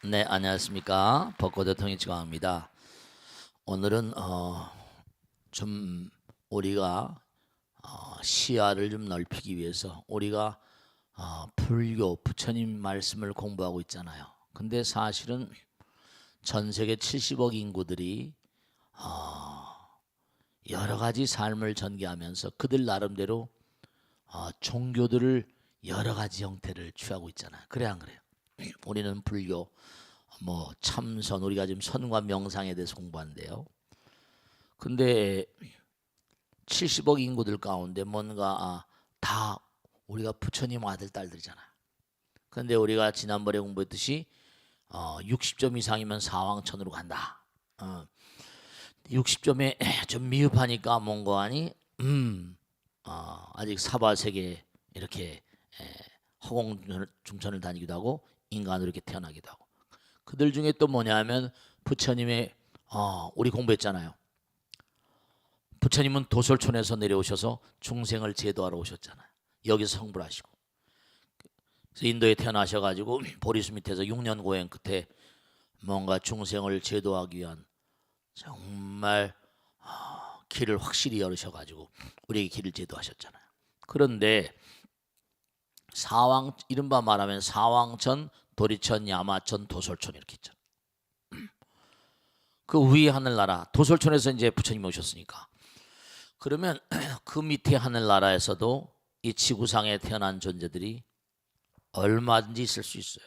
네, 안녕하십니까. 벚꽃의 통일지광입니다. 오늘은 좀 우리가 시야를 좀 넓히기 위해서 우리가 불교 부처님 말씀을 공부하고 있잖아요. 근데 사실은 전 세계 70억 인구들이 여러 가지 삶을 전개하면서 그들 나름대로 종교들을 여러 가지 형태를 취하고 있잖아요. 그래 안 그래요? 우리는 불교, 뭐 참선, 우리가 지금 선과 명상에 대해서 공부하는데요. 근데 70억 인구들 가운데 뭔가 다 우리가 부처님 아들 딸들이잖아. 근데 우리가 지난번에 공부했듯이 60점 이상이면 사왕천으로 간다. 60점에 좀 미흡하니까 뭔가 하니 아직 사바세계 이렇게 허공 중천을 다니기도 하고 인간으로 이렇게 태어나기도 하고, 그들 중에 또 뭐냐면 부처님의 우리 공부했잖아요. 부처님은 도솔촌에서 내려오셔서 중생을 제도하러 오셨잖아요. 여기서 성불 하시고, 그래서 인도에 태어나셔가지고 보리수 밑에서 6년 고행 끝에 뭔가 중생을 제도하기 위한 정말 길을 확실히 열으셔가지고 우리에게 길을 제도하셨잖아요. 그런데 사왕, 이른바 말하면 사왕천, 도리천, 야마천, 도솔천 이렇게 있죠. 그 위에 하늘나라 도솔천에서 이제 부처님 오셨으니까, 그러면 그 밑에 하늘나라에서도 이 지구상에 태어난 존재들이 얼마든지 있을 수 있어요.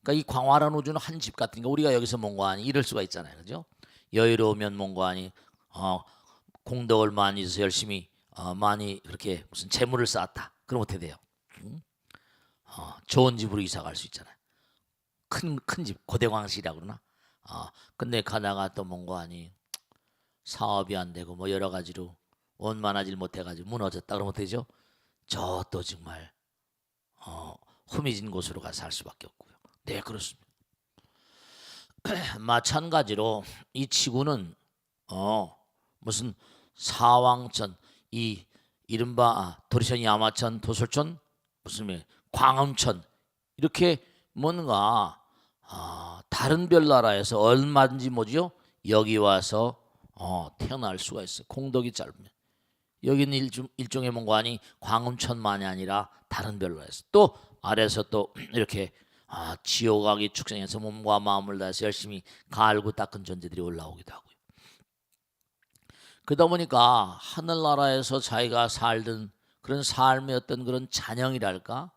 그러니까 이 광활한 우주는 한 집 같은 거, 우리가 여기서 몽고하니 이럴 수가 있잖아요, 그죠? 여유로우면 몽고하니 공덕을 많이 해서 열심히 많이 그렇게 무슨 재물을 쌓았다. 그럼 어떻게 돼요? 좋은 집으로 이사 갈 수 있잖아요. 큰 집, 고대광실이라고 그러나. 근데 가다가 또 몽고하니 사업이 안 되고 뭐 여러 가지로 원만하지 못해가지고 무너졌다. 그러면 어떻게 되죠? 저 또 정말 흠해진 곳으로 가서 살 수밖에 없고요. 네, 그렇습니다. 마찬가지로 이 지구는 무슨 사왕천, 이 이른바 도리천, 야마천, 도솔천, 무슨 광음천, 이렇게 뭔가 다른 별나라에서 얼마든지 뭐지요? 여기 와서 태어날 수가 있어요. 공덕이 짧으면. 여기는 일종의 뭔가 아니 광음천만이 아니라 다른 별나라에서 또 아래에서 또 이렇게 지옥악이 축생해서 몸과 마음을 다해서 열심히 갈고 닦은 존재들이 올라오기도 하고요. 그러다 보니까 하늘나라에서 자기가 살던 그런 삶의 어떤 그런 잔영이랄까,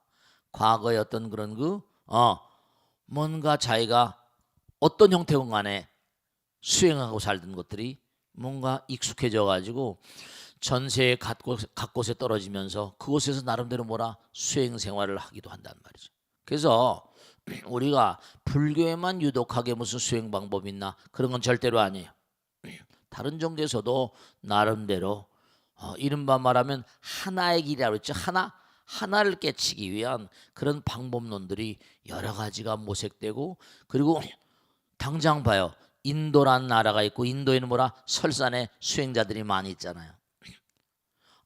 과거의 어떤 그런 뭔가 자기가 어떤 형태건 간에 수행하고 살던 것들이 뭔가 익숙해져 가지고 전세의 갓곳에 떨어지면서 그곳에서 나름대로 뭐라 수행 생활을 하기도 한단 말이죠. 그래서 우리가 불교에만 유독하게 무슨 수행 방법이 있나, 그런 건 절대로 아니에요. 다른 종교에서도 나름대로 이른바 말하면 하나의 길이라고 했죠. 하나를 깨치기 위한 그런 방법론들이 여러 가지가 모색되고, 그리고 당장 봐요. 인도란 나라가 있고 인도에는 뭐라 설산에 수행자들이 많이 있잖아요.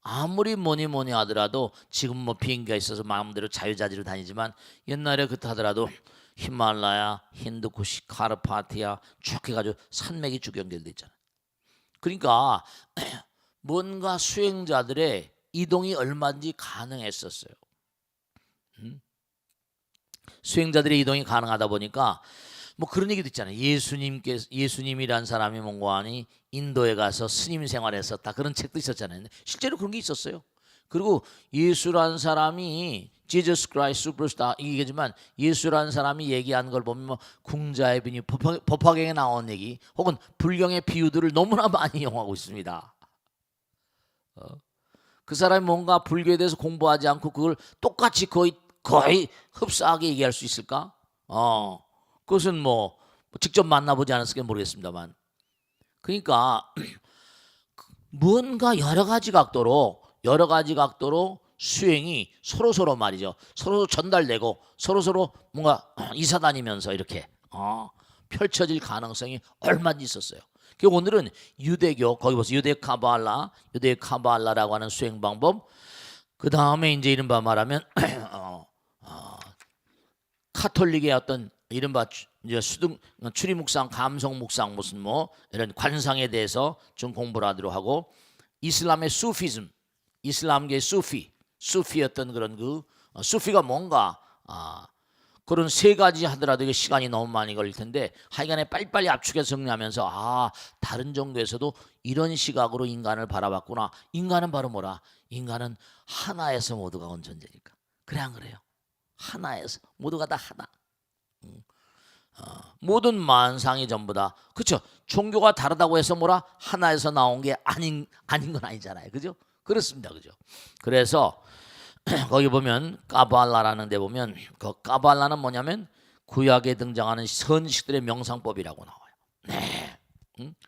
아무리 뭐니 하더라도 지금 뭐 비행기가 있어서 마음대로 자유자재로 다니지만 옛날에 그렇다 하더라도 히말라야, 힌두쿠시, 카르파티아 쭉 해가지고 산맥이 쭉 연결돼 있잖아요. 그러니까 뭔가 수행자들의 이동이 얼마든지 가능했었어요. 수행자들의 이동이 가능하다 보니까 뭐 그런 얘기도 있잖아요. 예수님이란 사람이 뭔가 하니 인도에 가서 스님 생활했었다, 그런 책도 있었잖아요. 실제로 그런 게 있었어요. 그리고 예수란 사람이 Jesus Christ Superstar 이게지만 예수란 사람이 얘기한 걸 보면 뭐 궁자의 비유, 법화경에 나온 얘기 혹은 불경의 비유들을 너무나 많이 이용하고 있습니다. 그 사람이 뭔가 불교에 대해서 공부하지 않고 그걸 똑같이 거의 흡사하게 얘기할 수 있을까? 그것은 뭐 직접 만나보지 않았을까 모르겠습니다만, 그러니까 뭔가 여러 가지 각도로 수행이 서로 말이죠. 서로 전달되고 서로 뭔가 이사 다니면서 이렇게 펼쳐질 가능성이 얼마나 있었어요. 오늘은 유대교, 거기 보세요. 유대 카발라라고 하는 수행 방법. 그 다음에 이제 이른바 말하면 카톨릭의 어떤 이른바 이제 추리 묵상, 감성 묵상 무슨 뭐 이런 관상에 대해서 좀 공부를 하도록 하고, 이슬람의 수피즘, 이슬람계의 수피였던 그런 수피가 뭔가 그런 세 가지 하더라도 이게 시간이 너무 많이 걸릴 텐데 하여간에 빨리빨리 압축해서 정리하면서 다른 종교에서도 이런 시각으로 인간을 바라봤구나. 인간은 바로 뭐라? 인간은 하나에서 모두가 온 존재니까. 그래 안 그래요? 하나에서 모두가 다 하나. 모든 만상이 전부 다 그렇죠. 종교가 다르다고 해서 뭐라 하나에서 나온 게 아닌 건 아니잖아요. 그죠? 그렇습니다. 그죠? 그래서 거기 보면 까발라라는 데 보면 그 까발라는 뭐냐면 구약에 등장하는 선식들의 명상법이라고 나와요. 네.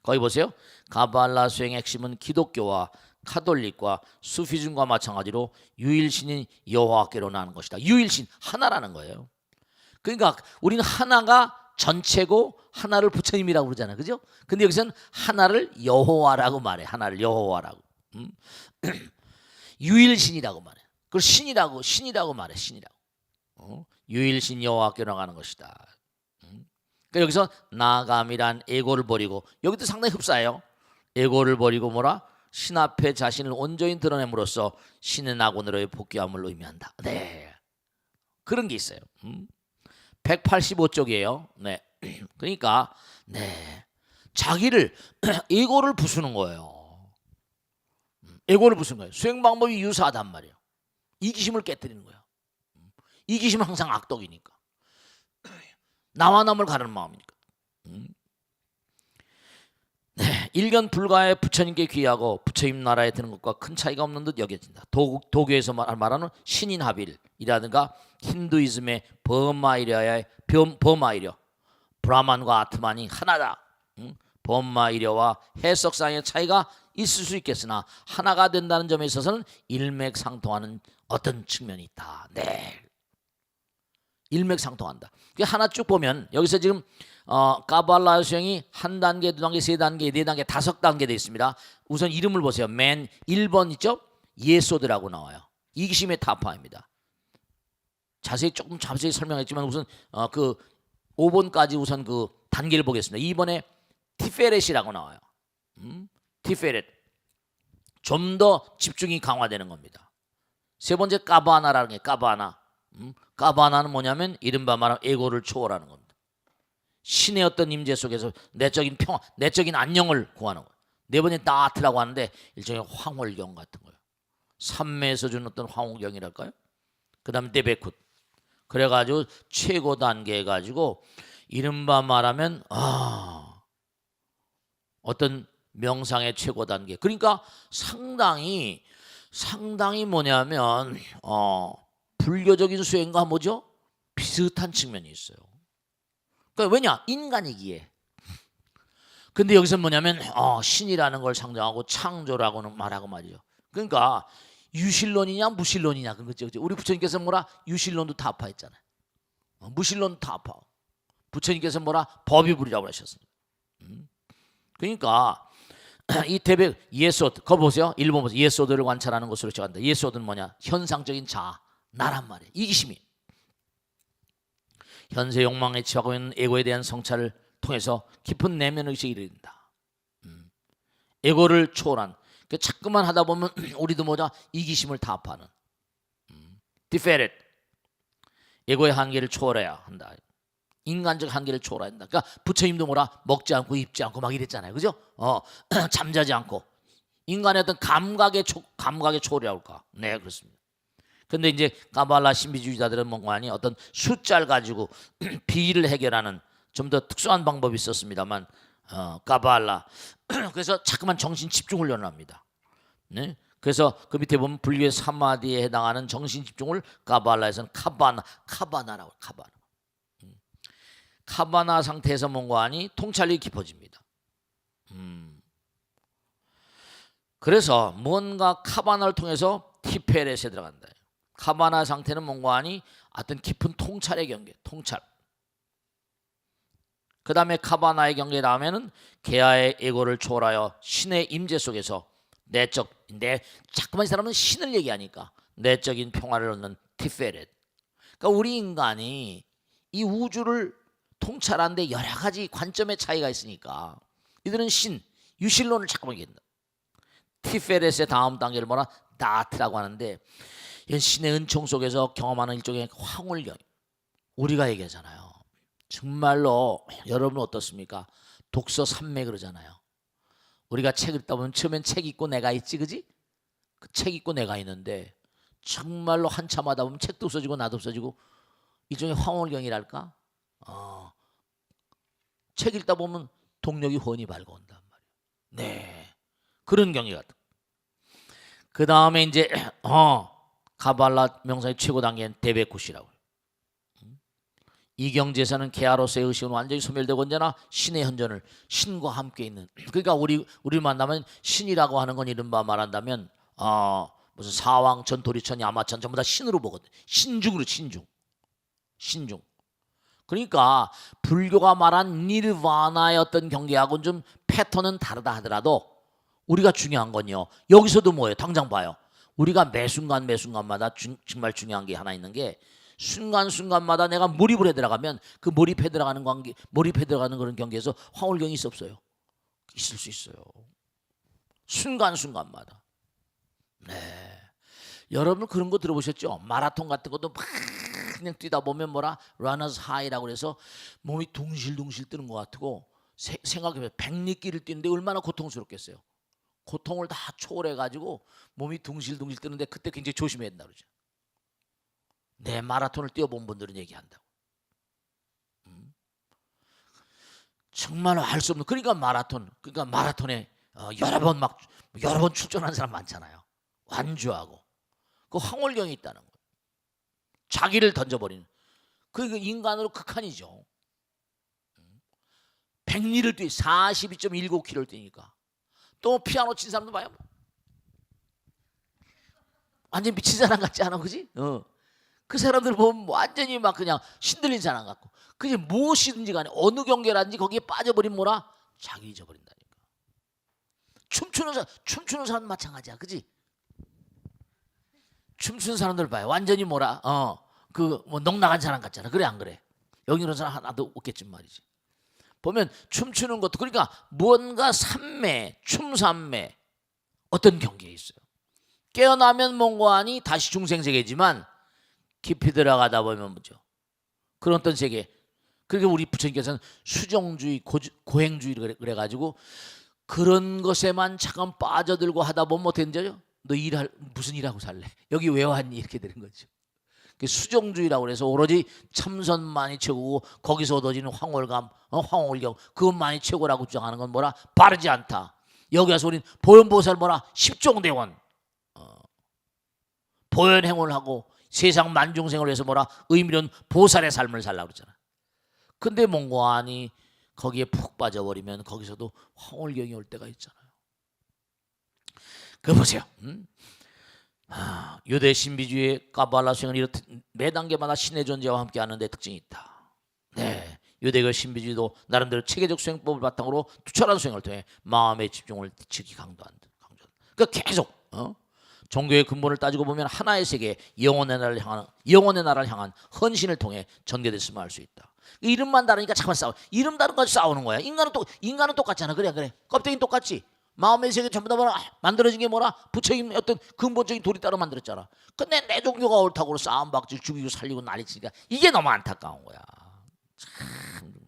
거기 보세요. 까발라 수행의 핵심은 기독교와 카톨릭과 수피즘과 마찬가지로 유일신인 여호와께로 나는 것이다. 유일신 하나라는 거예요. 그러니까 우리는 하나가 전체고 하나를 부처님이라고 그러잖아요. 그죠? 근데 여기서는 하나를 여호와라고 말해. 하나를 여호와라고. 유일신이라고 말해. 그걸 신이라고 말해. 신이라고. 유일신 여호와께로 나가는 것이다. 그러니까 여기서 나감이란 에고를 버리고, 여기도 상당히 흡사해요. 에고를 버리고 뭐라? 신 앞에 자신을 온전히 드러냄으로써 신의 낙원으로의 복귀함을 의미한다. 네, 그런 게 있어요. 185쪽이에요. 네, 그러니까 네, 자기를 에고를 부수는 거예요. 에고를 부수는 거예요. 수행 방법이 유사하단 말이에요. 이기심을 깨뜨리는 거예요. 이기심은 항상 악독이니까. 나와 남을 가르는 마음이니까. 네, 일견 불가의 부처님께 귀하고 부처님 나라에 드는 것과 큰 차이가 없는 듯 여겨진다. 도교에서 말하는 신인 하빌이라든가 힌두이즘의 버마이려 브라만과 아트만이 하나다. 버마이려와 해석상의 차이가 있을 수 있겠으나 하나가 된다는 점에 있어서는 일맥상통하는 어떤 측면이 있다. 네, 일맥상통한다. 하나 쭉 보면 여기서 지금 까발라 수행이 한 단계, 두 단계, 세 단계, 네 단계, 다섯 단계 되어 있습니다. 우선 이름을 보세요. 맨 1번 있죠? 예소드라고 나와요. 이기심의 타파입니다. 조금 자세히 설명했지만 우선 그 5번까지 우선 그 단계를 보겠습니다. 2번에 티페렛이라고 나와요. 티페렛. 좀 더 집중이 강화되는 겁니다. 세 번째 까바나라는 게 까바나. 까바나는 뭐냐면 이른바 말하는 에고를 초월하는 겁니다. 신의 어떤 임재 속에서 내적인 평화, 내적인 안녕을 구하는 거예요. 네 번째 나아트라고 하는데 일종의 황홀경 같은 거예요. 삼매에서 주는 어떤 황홀경이랄까요? 그 다음에 데베굿. 그래가지고 최고 단계 해가지고 이른바 말하면 어떤 명상의 최고 단계. 그러니까 상당히 뭐냐면 불교적인 수행과 뭐죠? 비슷한 측면이 있어요. 그러니까 왜냐? 인간이기에. 근데 여기서 뭐냐면 신이라는 걸 상정하고 창조라고는 말하고 말이죠. 그러니까 유실론이냐 무실론이냐 그런 거죠. 우리 부처님께서 뭐라? 유실론도 타파했잖아요. 무실론도 타파. 부처님께서 뭐라? 법이불이라고 하셨습니다. 그러니까 이 예소드, 거 보세요. 1번 보세요. 예소드를 관찰하는 것으로 시작한다. 예소드는 뭐냐? 현상적인 자아, 나란 말이에요. 이기심이. 현세 욕망에 취하고 있는 에고에 대한 성찰을 통해서 깊은 내면 의식이 이른다. 에고를 초월한. 자꾸만 하다 보면 우리도 뭐냐? 이기심을 타파하는. 디페렛. 에고의 한계를 초월해야 한다. 인간적 한계를 초월해야 한다. 그러니까 부처님도 뭐라? 먹지 않고 입지 않고 막 이랬잖아요. 그죠? 잠자지 않고. 인간의 어떤 감각의 초월이라고 할까? 네, 그렇습니다. 근데 이제 까발라 신비주의자들은 뭔가니 어떤 숫자를 가지고 비를 해결하는 좀 더 특수한 방법이 있었습니다만 까발라 그래서 자꾸만 정신 집중 훈련을 합니다. 네? 그래서 그 밑에 보면 불교의 사마디에 해당하는 정신 집중을 까발라에서는 카바나라고 카바나. 카바나 상태에서 뭔가니 통찰력이 깊어집니다. 그래서 뭔가 카바나를 통해서 티페렛에 들어간다. 카바나 상태는 뭔가니 어떤 깊은 통찰의 경계, 통찰. 그 다음에 카바나의 경계 다음에는 개아의 에고를 초월하여 신의 임재 속에서 자꾸만 이 사람은 신을 얘기하니까 내적인 평화를 얻는 티페렛. 그러니까 우리 인간이 이 우주를 통찰하는데 여러 가지 관점의 차이가 있으니까 이들은 유실론을 자꾸만 얘기한다. 티페레스의 다음 단계를 뭐라 나트라고 하는데 이건 신의 은총 속에서 경험하는 일종의 황홀경. 우리가 얘기하잖아요. 정말로 여러분 어떻습니까? 독서 삼매 그러잖아요. 우리가 책을 읽다 보면 처음엔 책 있고 내가 있지, 그지? 그 책 있고 내가 있는데 정말로 한참 하다 보면 책도 없어지고 나도 없어지고 일종의 황홀경이랄까? 책 읽다 보면 동력이 훤히 밝아온단 말이에요. 네, 그런 경이 같아. 그 다음에 이제 가발라 명상의 최고 단계는 데베쿠시라고. 이경제사는 개아로서의 의식은 완전히 소멸되고 언제나 신의 현존을 신과 함께 있는. 그러니까 우리 만나면 신이라고 하는 건 이른바 말한다면 무슨 사왕, 전토리천, 야마천 전부 다 신으로 보거든. 신중으로 신중. 그러니까 불교가 말한 니르바나의 어떤 경계하고는 좀 패턴은 다르다 하더라도 우리가 중요한 건요. 여기서도 뭐예요? 당장 봐요. 우리가 매 순간마다 정말 중요한 게 하나 있는 게 순간순간마다 내가 몰입을 해 들어가면 그 몰입해 들어가는 그런 경계에서 황홀경이 있어 없어요? 있을 수 있어요. 순간순간마다. 네. 여러분 그런 거 들어보셨죠? 마라톤 같은 것도 막 그냥 뛰다 보면 뭐라 러너스 하이라고 그래서 몸이 둥실둥실 뜨는 것 같고 생각해보면 100리길을 뛰는데 얼마나 고통스럽겠어요. 고통을 다 초월해가지고 몸이 둥실둥실 뜨는데 그때 굉장히 조심해야 된다 그러죠. 네, 마라톤을 뛰어본 분들은 얘기한다고. 정말로 알 수 없는. 그러니까 마라톤에 여러 번 출전한 사람 많잖아요. 완주하고 그 황홀경이 있다는 거예요. 자기를 던져버리는. 그게 인간으로 극한이죠. 100리를 42.19km를 뛰니까. 또 피아노 친 사람도 봐요. 완전 미친 사람 같지 않아, 그지? 그 사람들 보면 완전히 막 그냥 신들린 사람 같고. 그게 무엇이든지 간에 어느 경계라든지 거기에 빠져버린 뭐라? 자기 잊어버린다니까. 춤추는 사람 마찬가지야, 그지? 춤추는 사람들 봐요. 완전히 뭐라? 뭐 넉나간 사람 같잖아. 그래 안 그래? 여기 있는 사람 하나도 없겠지 말이지. 보면 춤추는 것도 그러니까 뭔가 춤삼매 어떤 경계에 있어요. 깨어나면 몽고하니 다시 중생세계지만 깊이 들어가다 보면 뭐죠? 그런 어떤 세계. 그러니까 우리 부처님께서는 수정주의, 고행주의를 그래가지고 그런 것에만 잠깐 빠져들고 하다 보면 어떻게 되죠? 너 무슨 일하고 살래? 여기 왜 왔니? 이렇게 되는 거죠. 수정주의라고 그래서 오로지 참선만이 최고고 거기서 얻어지는 황홀경 그것만이 최고라고 주장하는 건 뭐라? 바르지 않다. 여기 와서 우리는 보현보살 뭐라? 십종대원 보현행을 하고 세상 만중생을 위해서 뭐라? 의미로운 보살의 삶을 살라고 그러잖아. 근데 몽고하니 거기에 푹 빠져버리면 거기서도 황홀경이 올 때가 있잖아요. 그거 보세요. 유대 신비주의 까발라 수행은 이렇듯 매 단계마다 신의 존재와 함께하는 데 특징이 있다. 네, 유대교 신비주의도 나름대로 체계적 수행법을 바탕으로 투철한 수행을 통해 마음의 집중을 지키 강조한다. 그러니까 계속 종교의 근본을 따지고 보면 하나의 세계, 영원의 나라를 향한 헌신을 통해 전개됐음을 알 수 있다. 이름만 다르니까 잠깐 싸워. 이름 다른 거 싸우는 거야. 인간은 똑같잖아. 그래. 껍데기는 똑같지. 마음의 세계 전부 다 뭐라 만들어진 게 뭐라? 부처님 어떤 근본적인 도리 따라 만들었잖아. 근데 내 종교가 옳다고 싸움박질 죽이고 살리고 난리치니까 이게 너무 안타까운 거야. 참.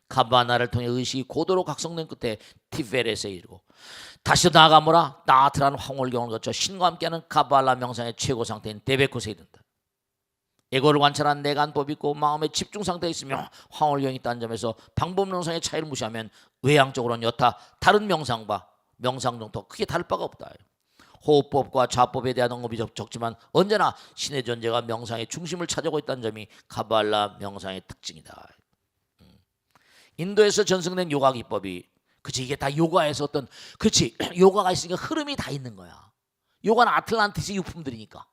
카바나를 통해 의식이 고도로 각성된 끝에 티페레스에 이르고 다시 나아가 뭐라? 나트라는 황홀경을 거쳐 신과 함께하는 카발라 명상의 최고 상태인 데베쿠스에 이른다. 에고를 관찰한 내간법이 있고 마음의 집중 상태에 있으며 황홀경이 있다는 점에서 방법 명상의 차이를 무시하면 외향적으로는 여타 다른 명상과 명상 정도 크게 다를 바가 없다. 호흡법과 좌법에 대한 언급이 적지만 언제나 신의 존재가 명상의 중심을 차지하고 있다는 점이 카발라 명상의 특징이다. 인도에서 전승된 요가 기법이 그치 이게 다 요가에서 그치 요가가 있으니까 흐름이 다 있는 거야. 요가는 아틀란티스 유품들이니까.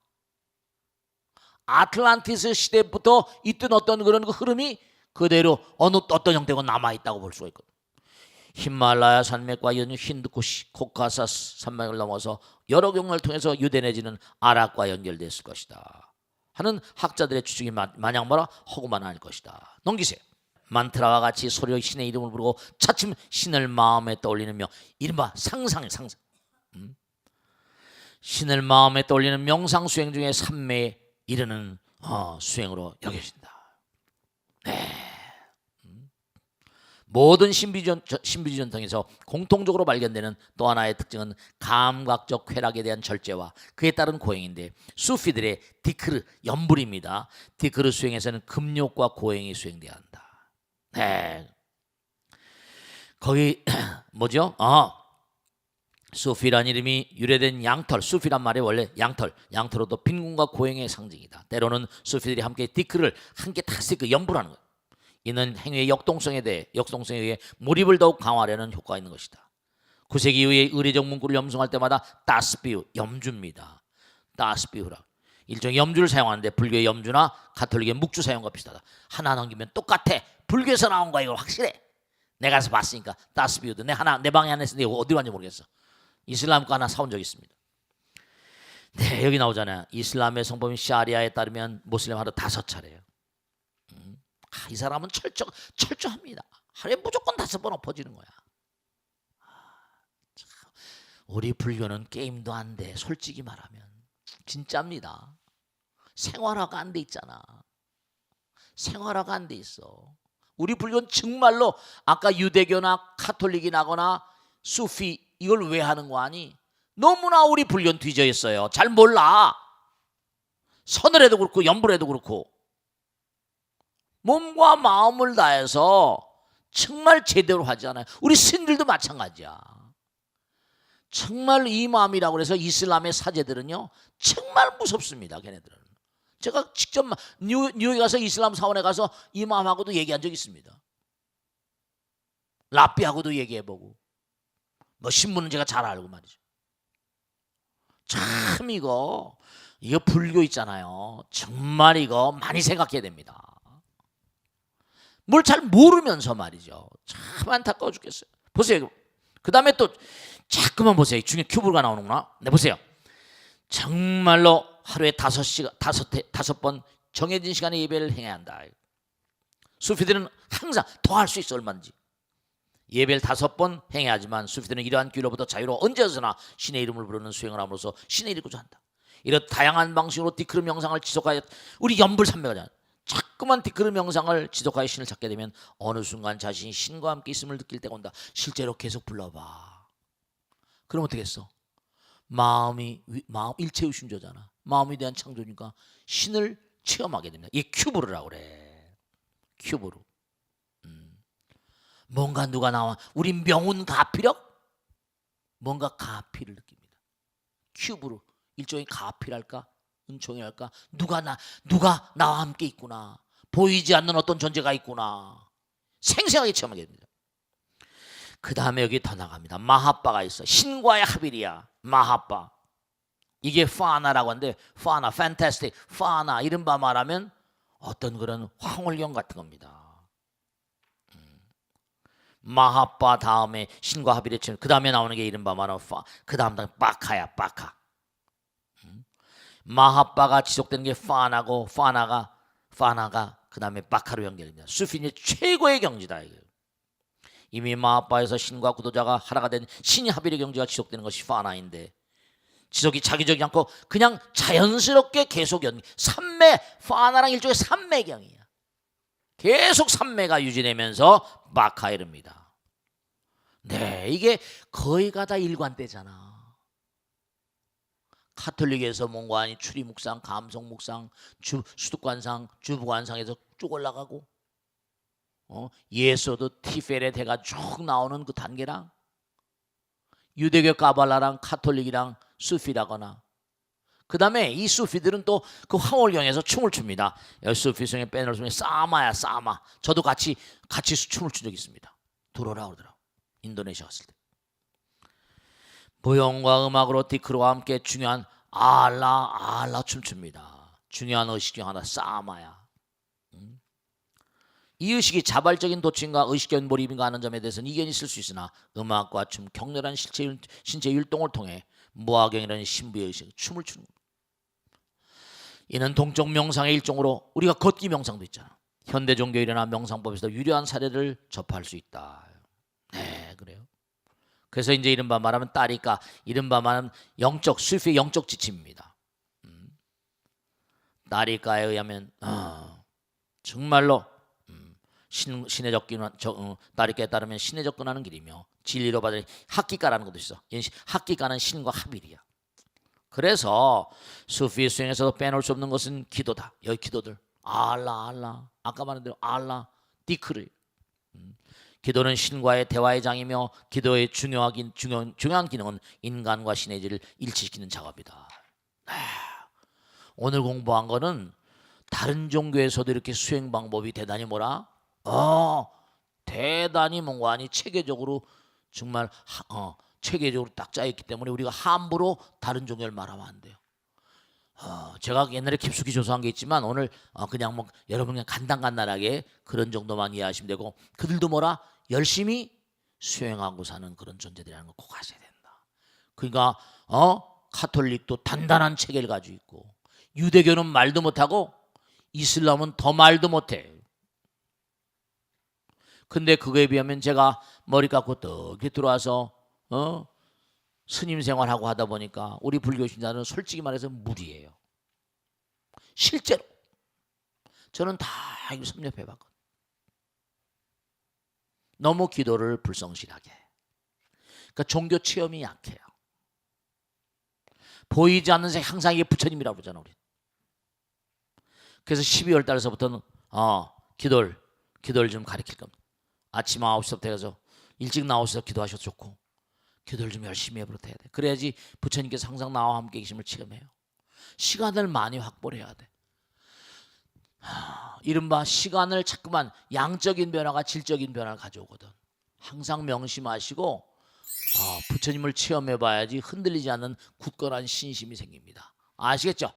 아틀란티스 시대부터 있던 어떤 그런 그 흐름이 그대로 어떤 형태가 남아있다고 볼 수가 있거든. 히말라야 산맥과 연유 힌두쿠시 코카사스 산맥을 넘어서 여러 경로를 통해서 유대 내지는 아랍과 연결됐을 것이다. 하는 학자들의 추측이 마냥 뭐라 허구만 아닐 것이다. 넘기세요. 만트라와 같이 소리로 신의 이름을 부르고 차츰 신을 마음에 떠올리는 이른바 상상의 상상. 신을 마음에 떠올리는 명상 수행 중에 삼매에 이르는 수행으로 여겨진다. 네. 모든 신비주의 전통에서 공통적으로 발견되는 또 하나의 특징은 감각적 쾌락에 대한 절제와 그에 따른 고행인데, 수피들의 디크르 염불입니다. 디크르 수행에서는 금욕과 고행이 수행돼야 한다. 네. 거기 뭐죠? 수피란 이름이 유래된 양털, 수피란 말이 원래 양털로도 빈곤과 고행의 상징이다. 때로는 수피들이 함께 디크를 함께 다시 염불하는 것. 이는 행위의 역동성에 의해 몰입을 더욱 강화하려는 효과가 있는 것이다. 9세기 이후에 의례적 문구를 염송할 때마다 다스비우, 염주입니다. 다스비우라 일종의 염주를 사용하는데, 불교의 염주나 가톨릭의 묵주 사용과 비슷하다. 하나 넘기면 똑같아. 불교에서 나온 거야. 이걸 확실해. 내가 가서 봤으니까. 다스비우도 내 방에 하나 있었는데 이거 어디로 갔는지 모르겠어. 이슬람 거 하나 사온 적 있습니다. 네, 여기 나오잖아요. 이슬람의 성법인 샤리아에 따르면 모슬림 하루 5차례예요. 이 사람은 철저합니다. 하루에 무조건 5번 엎어지는 거야. 우리 불교는 게임도 안 돼. 솔직히 말하면 진짜입니다. 생활화가 안 돼 있잖아. 생활화가 안 돼 있어. 우리 불교는 정말로 아까 유대교나 카톨릭이 나거나 수피 이걸 왜 하는 거 아니? 너무나 우리 불교는 뒤져 있어요. 잘 몰라. 서늘해도 그렇고 염불해도 그렇고 몸과 마음을 다해서 정말 제대로 하지 않아요. 우리 스님들도 마찬가지야. 정말 이맘이라고 해서 이슬람의 사제들은요 정말 무섭습니다. 걔네들은. 제가 직접 뉴욕에 가서 이슬람 사원에 가서 이맘하고도 얘기한 적이 있습니다. 랍비하고도 얘기해보고 뭐 신문은 제가 잘 알고 말이죠. 참 이거 불교 있잖아요. 정말 이거 많이 생각해야 됩니다. 뭘 잘 모르면서 말이죠. 참 안타까워 죽겠어요. 보세요. 그 다음에 또 자꾸만 보세요. 중에 큐브가 나오는구나. 네, 보세요. 정말로 하루에 5번 정해진 시간에 예배를 행해야 한다. 수피들은 항상 더 할 수 있어. 얼마든지 예배를 5번 행해야 하지만 수피들은 이러한 규로부터 자유로 언제서나 신의 이름을 부르는 수행을 함으로써 신의 이름을 한다. 이런 다양한 방식으로 디크르 명상을 지속하여 우리 염불산매가 자꾸만 디크르 명상을 지속하여 신을 찾게 되면 어느 순간 자신이 신과 함께 있음을 느낄 때가 온다. 실제로 계속 불러봐. 그럼 어떻게 했어? 마음 일체의심조잖아. 마음에 대한 창조니까 신을 체험하게 됩니다. 이게 큐브르라고 그래. 큐브르. 뭔가 누가 나와. 우리 명운 가피력? 뭔가 가피를 느낍니다. 큐브르. 일종의 가피랄까? 은총이랄까? 누가 나와 함께 있구나. 보이지 않는 어떤 존재가 있구나. 생생하게 체험하게 됩니다. 그 다음에 여기 더 나갑니다. 마하빠가 있어. 신과의 합일이야. 마하빠. 이게 파나라고 하는데, 파나, 판타스틱, 파나 이른바 말하면 어떤 그런 황홀경 같은 겁니다. 마하빠 다음에 신과 합일의 체험. 그 다음에 나오는 게 이른바 말하면 그 다음 빠카야. 빠카. 마하빠가 지속되는 게 파나고 파나가 그 다음에 빠카로 연결됩니다. 수피의 최고의 경지다. 이미 마하빠에서 신과 구도자가 하나가 된 신의 합일의 경지가 지속되는 것이 파나인데, 지속이 자기적이지 않고 그냥 자연스럽게 계속 삼매, 파나랑 일종의 삼매경이야. 계속 삼매가 유지되면서 빠카에 이릅니다. 네, 이게 거의가 다 일관되잖아. 카톨릭에서 뭔가 아니 추리묵상, 감성묵상, 수득관상, 주부관상에서 쭉 올라가고, 예수도 티페렛 해가 쭉 나오는 그 단계랑, 유대교 가발라랑 카톨릭이랑 수피라거나, 그 다음에 이 수피들은 또 그 황홀경에서 춤을 춥니다. 수피성의 밴을 중에 사마야, 사마. 저도 같이 춤을 춘 적이 있습니다. 들어오라 그러더라고. 인도네시아 갔을 때. 무용과 음악으로 디크로와 함께 중요한 알라 춤춥니다. 중요한 의식 중 하나 사마야. 이 의식이 자발적인 도취인가 의식적인 몰입인가 하는 점에 대해서는 이견이 있을 수 있으나, 음악과 춤, 격렬한 신체 율동을 통해 무화경이라는 신부의 의식, 춤을 추는 겁니다. 이는 동적 명상의 일종으로 우리가 걷기 명상도 있잖아. 현대 종교일이나 명상법에서 유려한 사례를 접할 수 있다. 네, 그래요. 그래서 이제 이른바 말하면 따리까, 이른바 말하면 영적 수피의 영적 지침입니다. 따리까에 의하면 정말로 신에 접근한 따리까에 따르면 신에 접근하는 길이며 진리로 받은 학기가라는 것도 있어. 학기가는 신과 합일이야. 그래서 수피 수행에서도 빼놓을 수 없는 것은 기도다. 여기 기도들 알라 아까 말한 대로 알라 디크르. 기도는 신과의 대화의 장이며 기도의 중요한 기능은 인간과 신의 질을 일치시키는 작업이다. 오늘 공부한 거는 다른 종교에서도 이렇게 수행 방법이 대단히 뭐라? 대단히 뭔가 아니 체계적으로 정말 체계적으로 딱 짜있기 때문에 우리가 함부로 다른 종교를 말하면 안 돼요. 제가 옛날에 깊숙이 조사한 게 있지만 오늘 그냥 뭐 여러분 그냥 간단하게 그런 정도만 이해하시면 되고, 그들도 뭐라? 열심히 수행하고 사는 그런 존재들이라는 거 꼭 아셔야 된다. 그러니까 카톨릭도 단단한 체계를 가지고 있고, 유대교는 말도 못하고 이슬람은 더 말도 못해. 근데 그거에 비하면 제가 머리 깎고 떡이 들어와서 스님 생활하고 하다 보니까 우리 불교 신자는 솔직히 말해서 무리예요. 실제로 저는 다 이걸 섭렵해봤거든요. 너무 기도를 불성실하게. 그러니까 종교 체험이 약해요. 보이지 않는 새 항상 이게 부처님이라고 그러잖아 우리. 그래서 12월 달서부터는 기도를 좀 가르칠 겁니다. 아침 9시부터 해서 일찍 나오셔서 기도하셔도 좋고, 기도를 좀 열심히 해버려야 돼. 그래야지 부처님께서 항상 나와 함께 계심을 체험해요. 시간을 많이 확보를 해야 돼. 이른바 시간을 자꾸만 양적인 변화가 질적인 변화를 가져오거든. 항상 명심하시고 부처님을 체험해봐야지 흔들리지 않는 굳건한 신심이 생깁니다. 아시겠죠?